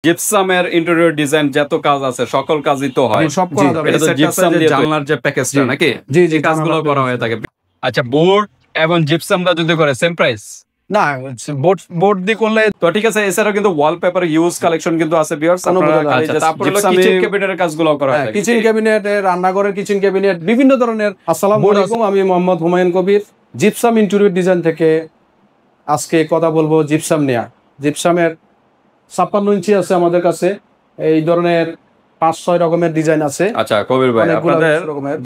জিপসামের interior design যত কাজ আছে সকল কাজই তো হয় সব করা যাবে। এটা তো জিপসাম দিয়ে জানলার যে প্যাকেজটা নাকি জি জি কাজগুলো করা হয়ে থাকে। আচ্ছা বোর্ড এবং জিপসামটা যদি করে সেম প্রাইস না, বোর্ড দিয়ে করলে তো ঠিক আছে। এছাড়াও কিন্তু ওয়ালপেপার ইউজ কালেকশন কিন্তু আছে ভিউয়ার্স। তারপর হলো কিচেন ক্যাবিনেটের কাজগুলো করা হয়। কিচেন ক্যাবিনেট, রান্নাঘরের কিচেন ক্যাবিনেট বিভিন্ন ধরনের। আসসালামু আলাইকুম, আমি Mohammad Humayun Kabir, gypsum interior design থেকে আজকে কথা বলবো জিপসাম নিয়ে। জিপসামের 56 ইঞ্চি আছে আমাদের কাছে, এই ধরনের 5-6 রকমের ডিজাইন আছে। আচ্ছা কবির ভাই, আপনাদের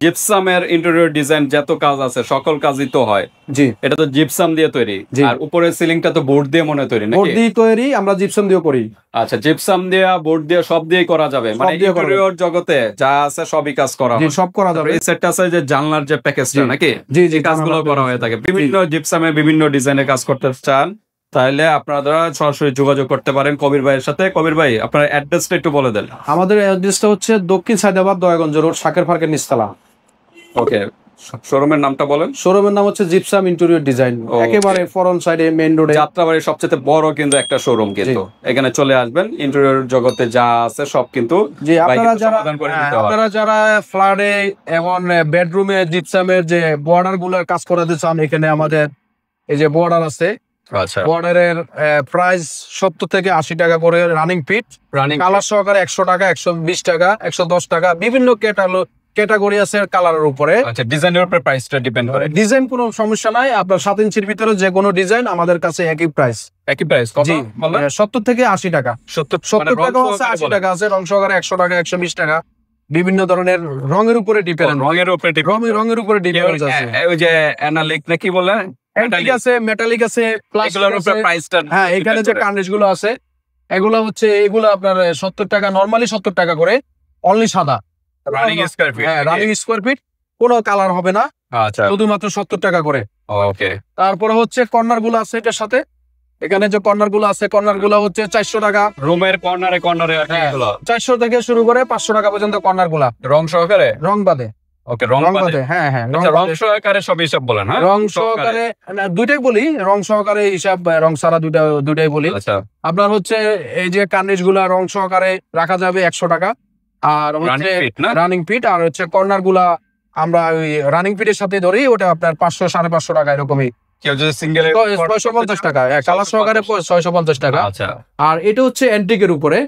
জিপসামের ইন্টেরিয়র ডিজাইন যত কাজ আছে সকল কাজই তো হয়। জি, এটা তো জিপসাম দিয়ে তৈরি, আর উপরের সিলিংটা তো বোর্ড দিয়ে মনে তৈরি নাকি? বোর্ড দিয়ে তৈরি, আমরা জিপসাম দিয়ে করি। আচ্ছা, জিপসাম দিয়ে বোর্ড দিয়ে সব দিয়ে করা যাবে, মানে ইন্টেরিয়র জগতে যা আছে সবই কাজ করা হয়। সব করা যাবে। এই সেটটা আছে যে জানলার যে প্যাকেজটা নাকি? জি জি, কাজগুলো করা হয়ে থাকে। বিভিন্ন জিপসামে বিভিন্ন ডিজাইনের কাজ করতে চান তাহলে আপনারা সরাসরি যোগাযোগ করতে পারেন কবির ভাইয়ের সাথে। কবির ভাই, আপনার অ্যাড্রেসটা একটু বলে দেন। আমাদের অ্যাড্রেসটা হচ্ছে দক্ষিণ সায়দাবাদ দয়াগঞ্জ রোড, শাকের পার্কের নিচতলা। ওকে, শোরুমের নামটা বলেন। শোরুমের নাম হচ্ছে জিপসাম ইন্টেরিয়র ডিজাইন, একেবারে ফরন সাইডে মেইন রোডে। যাত্রাবাড়ির সবচেয়ে বড় কিন্তু একটা শোরুম, কিন্তু এখানে চলে আসবেন। ইন্টেরিয়র জগতে যা আছে সব কিন্তু জি, আপনারা যারা ফ্ল্যাটে এবং বেডরুমে জিপসামের যে বর্ডার গুলোর কাজ করাতে চান, এখানে আমাদের এই যে বর্ডার আছে। আচ্ছা, বর্ডারের প্রাইস 70 থেকে 80 টাকা করে রানিং ফিট, কালার সহকারে 100 টাকা, 120 টাকা, 110 টাকা, বিভিন্ন ক্যাটাগরি আছে কালারের উপরে। আচ্ছা, ডিজাইনের উপরে প্রাইসটা ডিপেন্ড করে। ডিজাইন কোনো সমস্যা নাই, আপনার 7 ইঞ্চির ভিতরে যে কোনো ডিজাইন আমাদের কাছে একই প্রাইস। একই প্রাইস কত বলেন? 70 থেকে 80 টাকা। 70 টাকা আছে, 80 টাকা আছে, রং সহকারে 100 টাকা, 120 টাকা, বিভিন্ন ধরনের রঙের উপরে ডিপেন্ড। রঙের উপরে ডিপেন্ড আছে। ওই যে অ্যানালিক নাকি বলে, ঠিক আছে, মেটালিক আছে, এগুলোর উপরে প্রাইসটা। হ্যাঁ, এখানে যে কার্নিশ গুলো আছে এগুলো হচ্ছে আপনার 70 টাকা, নরমালি 70 টাকা করে, অনলি সাদা রানিং স্কয়ার ফিট। হ্যাঁ, রানিং স্কয়ার ফিট, কোনো কালার হবে না। আচ্ছা, শুধুমাত্র 70 টাকা করে। ওকে। তারপরে হচ্ছে কর্নার গুলো আছে এটার সাথে, এখানে যে কর্নার গুলো আছে, কর্নার গুলো হচ্ছে 400 টাকা। রুমের কর্নারে 400 থেকে শুরু করে 500 টাকা পর্যন্ত কর্নার গুলা, রং সহকারে, রং বাদে। ওকে, রং বাদে। হ্যাঁ হ্যাঁ, রং সহকারে সব হিসাব বলেন। হ্যাঁ, রং সহকারে দুইটাই বলি, রং সহকারে হিসাব, রং ছাড়া দুইটাই বলি। আচ্ছা, আপনার হচ্ছে এই যে কার্নিশ গুলা রং সহকারে রাখা যাবে 100 টাকা, আর হচ্ছে রানিং ফিট, আর হচ্ছে কর্নার গুলা আমরা ওই রানিং ফিটের সাথে ধরি, ওটা আপনার 500 550 টাকা এরকমই। কেউ যদি সিঙ্গেল 650 টাকা, কালার সহকারে 650 টাকা। আচ্ছা, আর এটা হচ্ছে অ্যান্টিকের উপরে,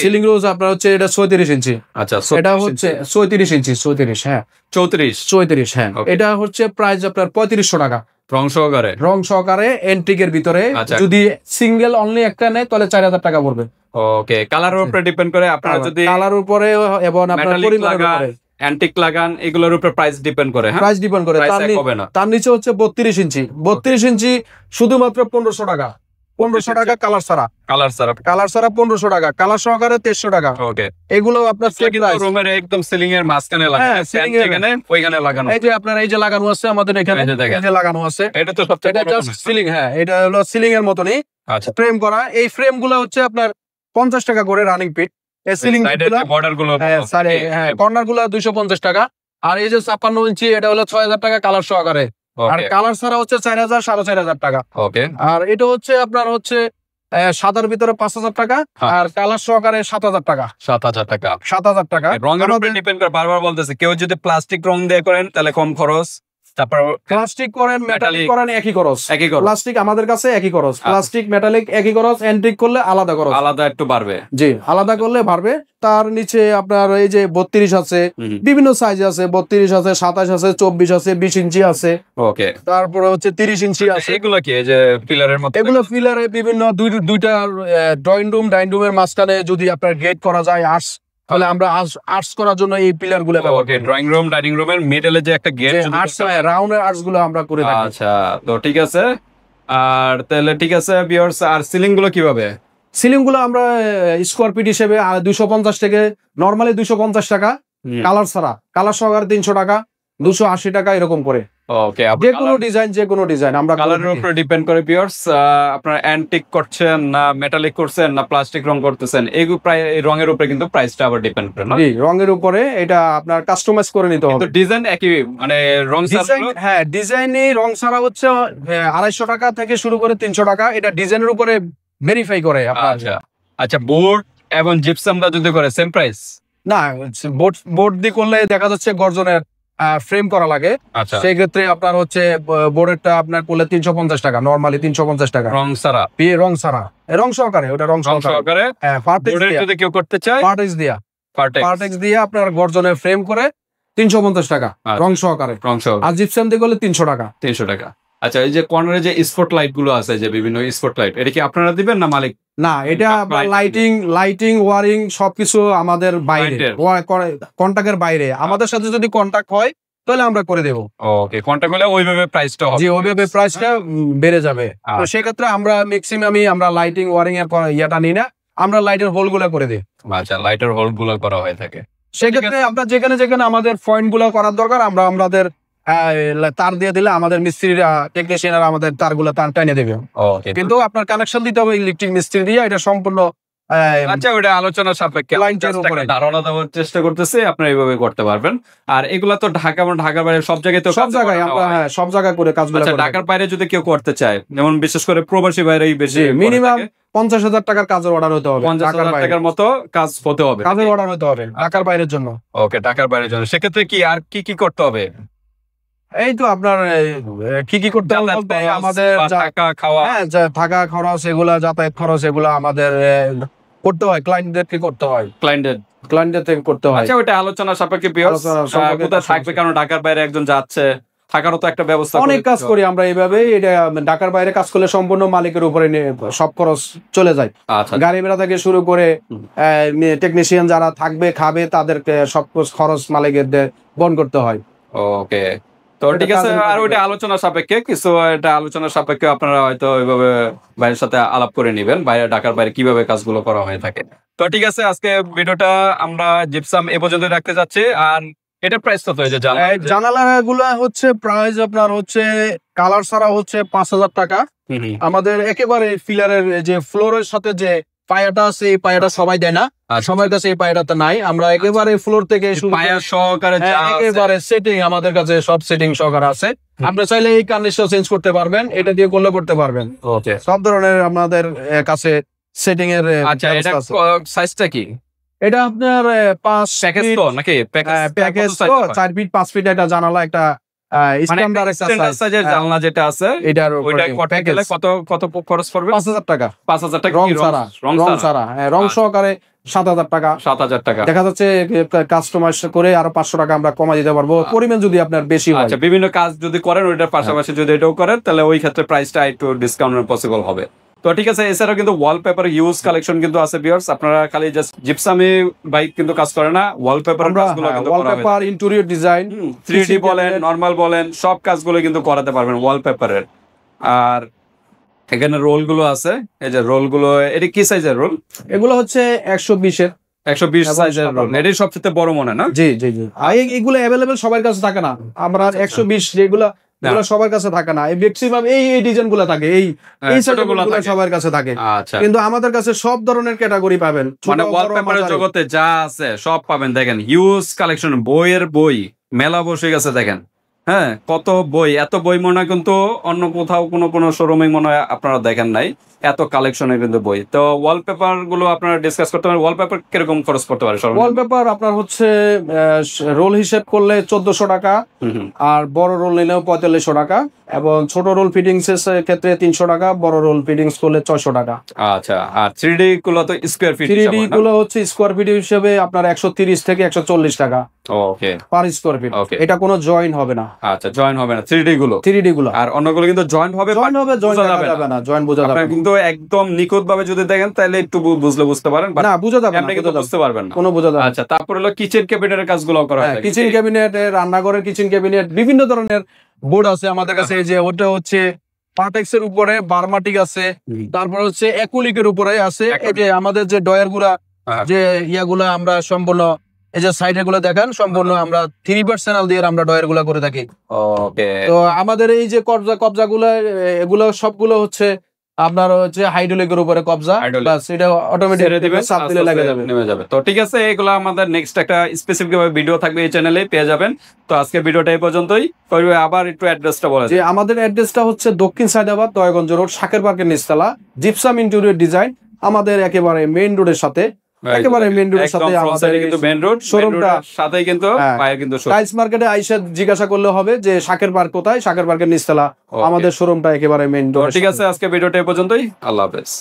সিলিং রোজ আপনার হচ্ছে এটা 34 ইঞ্চি। আচ্ছা, এটা হচ্ছে 34 ইঞ্চি, 34, হ্যাঁ 34, হ্যাঁ। এটা হচ্ছে প্রাইস আপনার 3500 টাকা রং সহকারে অ্যান্টিকের ভিতরে। যদি সিঙ্গেল অনলি একটা নেয় তাহলে 4000 টাকা পড়বে। ওকে, কালারের উপরে ডিপেন্ড করে। আপনারা যদি কালার উপরে এবং আপনার পরিমাণের উপরে অ্যান্টিক লাগান, এগুলোর উপরে প্রাইস ডিপেন্ড করে। হ্যাঁ, প্রাইস ডিপেন্ড করে। তার নিচে হচ্ছে 32 ইঞ্চি, 32 ইঞ্চি শুধুমাত্র 1500 টাকা। 1500 টাকা কালার ছাড়া 1500 টাকা, কালার সহকারে 1300 টাকা। ওকে, এগুলো আপনার রুমের একদম সিলিং এর মাঝখানে লাগানো, ওইখানে লাগানো। এই যে আপনার এই যে লাগানো আছে আমাদের এখানে, এই যে লাগানো আছে, এটা তো সবচেয়ে বড় সিলিং। হ্যাঁ, এটা হলো সিলিং এর মতনই। আচ্ছা, ফ্রেম করা। এই ফ্রেম গুলো হচ্ছে আপনার 50 টাকা করে রানিং ফিট। এই সিলিং বর্ডার গুলো, হ্যাঁ, কর্নার গুলো 250 টাকা। আর এই যে 56 ইঞ্চি, এটা হলো 6000 টাকা কালার সহকারে, আর কালার ছাড়া হচ্ছে 4000 4500 টাকা। ওকে, আর এটা হচ্ছে আপনার হচ্ছে সাদার ভিতরে 5000 টাকা, আর কালার সহকারে 7000 টাকা। 7000 টাকা রঙের উপরে ডিপেন্ড করে। বারবার বলতেছে, কেউ যদি প্লাস্টিক রং দিয়ে করেন তাহলে কম খরচ, তারপর প্লাস্টিক করেন, মেটালিক করেন, একই খরচ। প্লাস্টিক আমাদের কাছে একই খরচ, প্লাস্টিক মেটালিক একই খরচ, অ্যান্টিক করলে আলাদা খরচ, আলাদা একটু বাড়বে। জি, আলাদা করলে বাড়বে। তার নিচে আপনার এই যে 32 আছে, বিভিন্ন সাইজ আছে, 32 আছে, 27 আছে, 24 আছে, 20 ইঞ্চি আছে। ওকে, তারপরে হচ্ছে 30 ইঞ্চি আছে। এগুলো কি এই যে পিলারের মতো? এগুলো পিলারে বিভিন্ন দুইটা ড্রয়িং রুম, ডাইনিং রুমের মাঝখানে যদি আপনার গেট করা যায় আর্টস, তাহলে আমরা আর্টস করার জন্য এই পিলার গুলো ব্যবহার করি। ড্রয়িং রুম, ডাইনিং রুমের মিডলে যে একটা গেট, আর্টস রাউন্ডের আর্টস গুলো আমরা করে থাকি। আচ্ছা, তো ঠিক আছে। আর তাহলে ঠিক আছে ভিউয়ার্স, আর সিলিং গুলো কিভাবে? সিলিং গুলো আমরা স্কোয়ার ফিট হিসেবে 250 থেকে, নরমালি 250 টাকা, কালার ছাড়া, কালার সহকারে 300 টাকা, 280 টাকা এরকম করে। ওকে, যে কোনো ডিজাইন আমরা কালারের উপরে ডিপেন্ড করে ভিউয়ার্স। আপনারা অ্যান্টিক করছেন না মেটালিক করছেন না প্লাস্টিক রং করতেছেন, এই রঙের উপরে কিন্তু প্রাইসটা আবার ডিপেন্ড করে না? জি, রঙের উপরে এটা আপনার কাস্টমাইজ করে নিতে হবে। ডিজাইন একই, মানে রং ছাড়া? হ্যাঁ, ডিজাইনে রং ছাড়া হচ্ছে 250 টাকা থেকে শুরু করে 300 টাকা। এটা ডিজাইনের উপরে ভেরিফাই করে আপনার। আচ্ছা, আচ্ছা, বোর্ড এবং জিপসামটা যদি করে সেম প্রাইস? না, বোর্ড বোর্ড দিয়ে করলে দেখা যাচ্ছে গর্জনের ফ্রেম করা লাগে। আচ্ছা, সেই ক্ষেত্রে আপনার হচ্ছে বোর্ডেরটা আপনার করলে 350 টাকা, নরমালি 350 টাকা রং সারা, রং ছাড়া, রং সহকারে, ওটা রং রং সহকারে। সহকারে। হ্যাঁ, বোর্ডের যদি কেউ করতে চায় পার্টেক্স দিয়া, পার্টেক্স, পার্টেক্স দিয়ে আপনার গর্জনের ফ্রেম করে 350 টাকা আচ্ছা। রং সহকারে। রং সহকারে আর জিপসাম দিয়ে করলে 300 টাকা। 300 টাকা। আচ্ছা, এই যে কর্নারে যে স্পট লাইট গুলো আছে, যে বিভিন্ন স্পট লাইট, এটা কি আপনারা দিবেন না মালিক? না, এটা লাইটিং ওয়ারিং সবকিছু আমাদের বাইরে, কন্টাক্টের বাইরে। আমাদের সাথে যদি কন্টাক্ট হয় তাহলে আমরা করে দেবো। ওকে, কন্টাক্ট হলে ওইভাবে প্রাইসটা হবে, জি, ওইভাবে প্রাইসটা বেড়ে যাবে। তো আচ্ছা। সেক্ষেত্রে আমরা ম্যাক্সিমামই আমরা লাইটিং ওয়ারিং এর ইয়েটা নিই না, আমরা লাইটের হোল গুলা করে দিই। আচ্ছা, লাইটের হোল গুলো করা হয়ে থাকে। সেক্ষেত্রে আমরা যেখানে যেখানে আমাদের পয়েন্ট গুলো করার দরকার, আমরা আমাদের তার দিয়ে দিলে আমাদের মিস্ত্রিরা, টেকনিশিয়ানরা আমাদের তারগুলো তার টাইনে দেবে। ওকে, কিন্তু আপনার কানেকশন দিতে হবে ইলেকট্রিক মিস্ত্রি দিয়ে। এটা সম্পূর্ণ আচ্ছা, ওটা আলোচনা সাপেক্ষে লাইটের উপরে ধারণা দেওয়ার চেষ্টা করতেছি, আপনারা এইভাবে করতে পারবেন। আর এগুলা তো ঢাকার বাইরে সব জায়গায় তো সব জায়গায় আমরা সব জায়গায় করে কাজগুলো আচ্ছা, করে ঢাকার বাইরে যদি কেউ করতে চায়, যেমন বিশেষ করে প্রবাসী বাইরেই বেশি, মিনিমাম 50,000 টাকার কাজের অর্ডার হতে হবে। 50,000 টাকার মতো কাজ হতে হবে, কাজের অর্ডার হতে হবে ঢাকার বাইরের জন্য। ওকে, ঢাকার বাইরের জন্য। সেক্ষেত্রে কি আর কি করতে হবে? এই তো আপনার কি করতে হবে বলতে আমাদের থাকা খাওয়া, হ্যাঁ, থাকা খরচ, এগুলা যাতায়াত খরচ, এগুলা আমাদের করতে হয়, ক্লায়েন্টদেরকে করতে হয়, ক্লায়েন্টদের থেকে করতে হয়। আচ্ছা, ওটা আলোচনা সাপেক্ষে কোথায় থাকবে, কারণ ঢাকার বাইরে একজন যাচ্ছে, থাকারও তো একটা ব্যবস্থা। অনেক কাজ করি আমরা এইভাবে। এটা ঢাকার বাইরে কাজ করলে সম্পূর্ণ মালিকের উপরে সব খরচ চলে যায়। আচ্ছা, গাড়ি ভাড়া থেকে শুরু করে টেকনিশিয়ান যারা থাকবে খাবে তাদেরকে সব খরচ মালিকের বহন করতে হয়। ওকে, তো ঠিক আছে। আর ওইটা আলোচনা সাপেক্ষে কিছু, এটা আলোচনা সাপেক্ষে আপনারা হয়তো ওইভাবে বাইরের সাথে আলাপ করে নিবেন, বাইরে ঢাকার বাইরে কিভাবে কাজগুলো করা হয়ে থাকে। তো ঠিক আছে, আজকে ভিডিওটা আমরা জিপসাম এ পর্যন্ত রাখতে যাচ্ছি। আর এটা প্রাইস কত হয়েছে? জানালা গুলা হচ্ছে প্রাইস আপনার হচ্ছে কালার ছাড়া হচ্ছে 5,000 টাকা। আমাদের একেবারে ফিলারের যে ফ্লোরের সাথে যে পায়াটা আছে, এই পায়াটা সবাই দেয় না, সবার কাছে এই পায়াটা নাই। আমরা একেবারে ফ্লোর থেকে পায়া সহকারে একেবারে সেটিং, আমাদের কাছে সব সেটিং সহকারে আছে। আপনি চাইলে এই কার্নিশটা চেঞ্জ করতে পারবেন, এটা দিয়ে করলে করতে পারবেন। ওকে, সব ধরনের আমাদের কাছে সেটিং এর। আচ্ছা, এটা সাইজটা কি? এটা আপনার 5 প্যাকেজ তো নাকি? প্যাকেজ তো 4 ফিট 5 ফিট একটা জানালা, একটা স্ট্যান্ডার্ড সাইজের জানলা যেটা আছে, এটার ওইটা করতে গেলে কত খরচ পড়বে? 5,000 টাকা। 5,000 টাকা রং ছাড়া, রং সহকারে 7,000 টাকা। 7,000 টাকা। দেখা যাচ্ছে কাস্টমার করে আরো 500 টাকা আমরা কমাই দিতে পারবো, পরিমাণ যদি আপনার বেশি হয়। আচ্ছা, বিভিন্ন কাজ যদি করেন ওইটার পাশাপাশি যদি এটাও করেন, তাহলে ওই ক্ষেত্রে প্রাইসটা একটু ডিসকাউন্ট পসিবল হবে। তো ঠিক আছে, এছাড়াও কিন্তু ওয়ালপেপার ইউজ কালেকশন কিন্তু আছে ভিউয়ার্স। আপনারা খালি জাস্ট জিপসামে বাইক কিন্তু কাজ করে না, ওয়ালপেপার কাজগুলো কিন্তু করা হয়। ওয়ালপেপার, ইন্টেরিয়র ডিজাইন, 3D বলেন, নরমাল বলেন, সব কাজগুলো কিন্তু করাতে পারবেন ওয়ালপেপারের। আর এখানে রোল গুলো আছে, এই যে রোল গুলো, এটা কি সাইজের রোল? এগুলো হচ্ছে 120 এর 120 সাইজের রোল, এটাই সবচেয়ে বড় মনে না? জি জি জি। এগুলো অ্যাভেলেবেল সবার কাছে থাকে না। আমরা 120 যেগুলো সবার কাছে থাকে না, এই ম্যাক্সিমাম এই ডিজাইন গুলো থাকে, এই সেটগুলো সবার কাছে থাকে। আচ্ছা, কিন্তু আমাদের কাছে সব ধরনের ক্যাটাগরি পাবেন, মানে ওয়ালপেপারের জগতে যা আছে সব পাবেন। দেখেন হিউজ কালেকশন, বইয়ের বই মেলা বসে গেছে দেখেন। হ্যাঁ, কত বই, এত বই মনে হয় কিন্তু অন্য কোথাও কোনো শোরুমে মনে হয় আপনারা দেখেন নাই, এত কালেকশনের কিন্তু বই। তো ওয়ালপেপার গুলো আপনারা ডিসকাস করতে পারেন। ওয়ালপেপার কিরকম খরচ করতে পারে? ওয়ালপেপার আপনার হচ্ছে রোল হিসেব করলে 1,400 টাকা, আর বড় রোল নিলেও 4,500 টাকা, এবং ছোট রোল ফিটিংস এর ক্ষেত্রে 300 টাকা, বড় রোল ফিটিংস করলে 600 টাকা। আচ্ছা, আর 3D গুলো তো স্কয়ার ফিট, 3D গুলো হচ্ছে স্কয়ার ফিট হিসেবে আপনার 130 থেকে 140 টাকা ওকে পার স্কয়ার ফিট। এটা কোনো জয়েন হবে না। আচ্ছা, জয়েন হবে না 3D গুলো। আর অন্যগুলো কিন্তু জয়েন হবে, জয়েন যাবে না, জয়েন বোঝা যাবে না। কিন্তু একদম নিখুঁত ভাবে যদি দেখেন তাহলে একটু বুঝতে পারেন, না বোঝা যাবে না, কিন্তু বুঝতে পারবেন না, কোনো বোঝা যাবে না। আচ্ছা, তারপর হলো কিচেন ক্যাবিনেটের কাজগুলো করা হয়। কিচেন ক্যাবিনেট, রান্নাঘরের কিচেন ক্যাবিনেট, বিভিন্ন ধরনের বোর্ড আছে আমাদের কাছে। যে ওটা হচ্ছে পার্টেক্স এর উপরে বারমাটিক আছে, তারপর হচ্ছে অ্যাকুলিকের উপরে আছে। এই যে আমাদের যে ডয়ার গুলা, যে ইয়াগুলা আমরা সম্পূর্ণ, এই যে সাইড গুলো দেখেন, সম্পূর্ণ আমরা 3 চ্যানেল দিয়ে আমরা ডয়ার গুলা করে থাকি। ওকে, তো আমাদের এই যে কবজা গুলা, এগুলো সবগুলো হচ্ছে আপনার হচ্ছে হাইড্রোলিকের উপরে কবজা, বাস এটা অটোমেটিক চাপ দিলে লাগে যাবে, নেমে যাবে। তো ঠিক আছে, এগুলো আমাদের নেক্সট একটা স্পেসিফিক ভাবে ভিডিও থাকবে এই চ্যানেলে, পেয়ে যাবেন। তো আজকে ভিডিওটা এই পর্যন্তই। আবার একটু অ্যাড্রেসটা বলে যে আমাদের অ্যাড্রেসটা হচ্ছে দক্ষিণ সায়দাবাদ, দয়াগঞ্জ রোড, শাকের পার্কের নিচতলা, জিপসাম ইন্টেরিয়র ডিজাইন, আমাদের একেবারে মেইন রোডের সাথে, একেবারে মেইন রোডের সাথে আমাদের কিন্তু মেইন রোড শোরুমটা সাথেই কিন্তু পায়ের কিন্তু টাইলস মার্কেটে আইসা জিজ্ঞাসা করলে হবে যে শাকের পার্ক কোথায়, শাকের পার্কের নিচতলা আমাদের শোরুমটা একেবারে মেইন রোড। ঠিক আছে, আজকে ভিডিওটা এই পর্যন্তই। আল্লাহ হাফেজ।